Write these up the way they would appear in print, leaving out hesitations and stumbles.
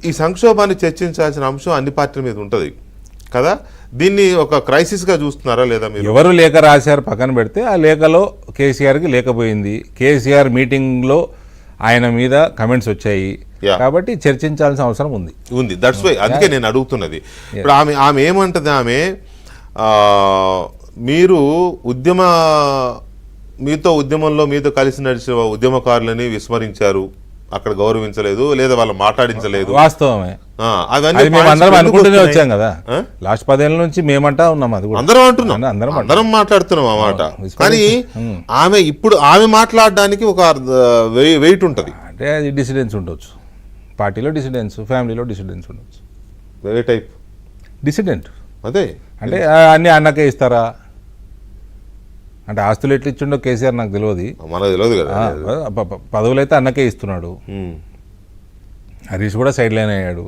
ఈ సంక్షోభాన్ని చర్చించాల్సిన అంశం అన్ని పార్టీల మీద ఉంటుంది కదా. దీన్ని ఒక క్రైసిస్గా చూస్తున్నారా లేదా మీరు? ఎవరు లేఖ రాశారు పక్కన పెడితే ఆ లేఖలో కేసీఆర్కి లేకపోయింది. కేసీఆర్ మీటింగ్లో ఆయన మీద కమెంట్స్ వచ్చాయి కాబట్టి చర్చించాల్సిన అవసరం ఉంది. దట్స్ వై అందుకే నేను అడుగుతున్నది. ఇప్పుడు ఆమె ఏమంటది, మీరు మీతో ఉద్యమంలో మీతో కలిసి నడిచిన ఉద్యమకారులని విస్మరించారు, అక్కడ గౌరవించలేదు లేదా వాళ్ళు మాట్లాడించలేదు. వాస్తవమే, అందరం అనుకుంటూనే వచ్చాం కదా. లాస్ట్ 10 ఏళ్ళ నుంచి మేమంటా ఉన్నాం, అది కూడా అందరం మాట్లాడుతున్నాం అన్నమాట. కానీ ఆమె మాట్లాడడానికి ఒక వెయిట్ ఉంటుంది. అంటే అది డిసిడెన్స్ ఉండొచ్చు, పార్టీలో డిసిడెన్స్, ఫ్యామిలీలో డిసిడెన్స్ ఉండొచ్చు. వేరే టైప్ డిసిడెంట్. అదే అంటే అన్ని అన్నకే ఇస్తారా అంటే ఆస్తులు ఎట్లు ఇచ్చిండో కేసీఆర్ నాకు తెలియదు, మనకు తెలియదు కదా. పదవులు అయితే అన్నకే ఇస్తున్నాడు. హరీష్ కూడా సైడ్ లైన్ అయ్యాడు.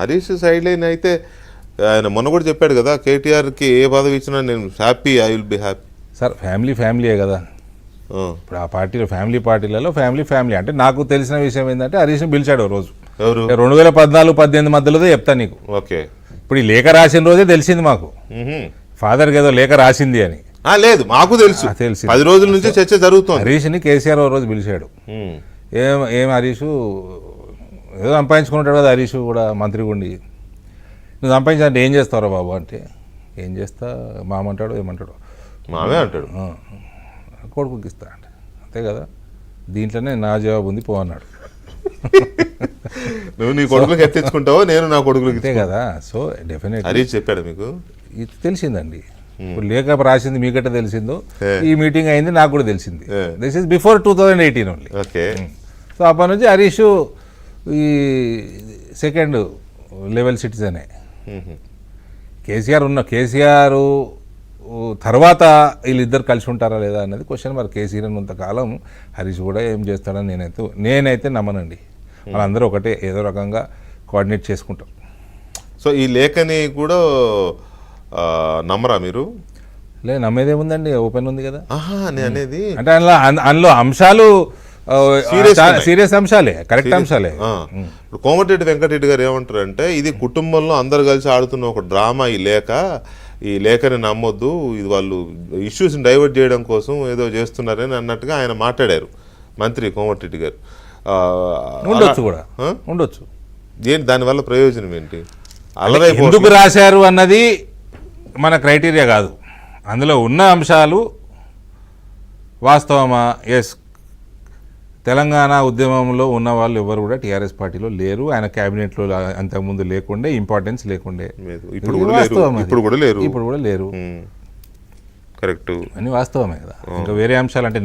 హరీష్ సైడ్ లైన్ అయితే ఆయన మొన్న కూడా చెప్పాడు కదా, కేటీఆర్కి ఏ పదవి ఇచ్చినా నేను happy, I will be happy. Sir ఫ్యామిలీయే కదా. ఇప్పుడు ఆ పార్టీలో పార్టీలలో ఫ్యామిలీ అంటే నాకు తెలిసిన విషయం ఏంటంటే హరీష్ని పిలిచాడు రోజు 2014-18 మధ్యలో చెప్తాను నీకు. ఓకే, ఇప్పుడు ఈ లేఖ రాసిన రోజే తెలిసింది మాకు, ఫాదర్కి ఏదో లేఖ రాసింది అని. లేదు మాకు తెలుసు, 10 రోజుల నుంచి చర్చ జరుగుతుంది. హరీష్ని కేసీఆర్ ఓ రోజు పిలిచాడు. ఏం హరీష్ ఏదో సంపాదించుకుంటాడు కదా, హరీష్ కూడా మంత్రిగా ఉండి, నువ్వు సంపాదించాలంటే ఏం చేస్తావురా బాబు అంటే, ఏం చేస్తా మామంటాడు, ఏమంటాడు మామే అంటాడు, కొడుకుకి ఇస్తా అంటే, అంతే కదా. దీంట్లోనే నా జవాబు ఉంది, పో అన్నాడు. నువ్వు నీ కొడుకులకు ఎత్తించుకుంటావో నేను నా కొడుకులకి, అంతే కదా. సో డెఫినెట్ హరీష్ చెప్పాడు మీకు, ఇది తెలిసిందండి. ఇప్పుడు లేఖ రాసింది మీకట్టే తెలిసిందో, ఈ మీటింగ్ అయింది నాకు కూడా తెలిసింది. This is before 2018 only. Okay, so అప్పటి నుంచి హరీష్ ఈ సెకండ్ లెవెల్ సిటిజనే. కేసీఆర్ తర్వాత వీళ్ళిద్దరు కలిసి ఉంటారా లేదా అనేది క్వశ్చన్. మరి కేసీఆర్ ఉన్నంతకాలం హరీష్ కూడా ఏం చేస్తాడని నేనైతే నమ్మనండి. వాళ్ళందరూ ఒకటే ఏదో రకంగా కోఆర్డినేట్ చేసుకుంటాం. సో ఈ లేఖని కూడా నమ్మరా మీరు? నమ్మేదేముందండి, ఓపెన్ ఉంది కదా. అనేది అంటే అందులో అంశాలు సీరియస్ అంశాలే, కరెక్ట్ అంశాలే. ఇప్పుడు కోమటిరెడ్డి వెంకటరెడ్డి గారు ఏమంటారు అంటే, ఇది కుటుంబంలో అందరు కలిసి ఆడుతున్న ఒక డ్రామా, ఈ లేఖని నమ్మొద్దు, ఇది వాళ్ళు ఇష్యూస్ని డైవర్ట్ చేయడం కోసం ఏదో చేస్తున్నారని అన్నట్టుగా ఆయన మాట్లాడారు, మంత్రి కోమటిరెడ్డి గారు. ఉండొచ్చు కూడా, ఉండొచ్చు. దానివల్ల ప్రయోజనం ఏంటి? ఎందుకు రాశారు అన్నది మన క్రైటీరియా కాదు, అందులో ఉన్న అంశాలు వాస్తవమా. ఎస్, తెలంగాణ ఉద్యమంలో ఉన్న వాళ్ళు ఎవరు కూడా టీఆర్ఎస్ పార్టీలో లేరు, ఆయన క్యాబినెట్లో అంతకుముందు లేకుండే, ఇంపార్టెన్స్ లేకుండే, ఇప్పుడు కూడా లేరు. కరెక్ట్, అన్ని వాస్తవమే కదా. ఇంకా వేరే అంశాలు అంటే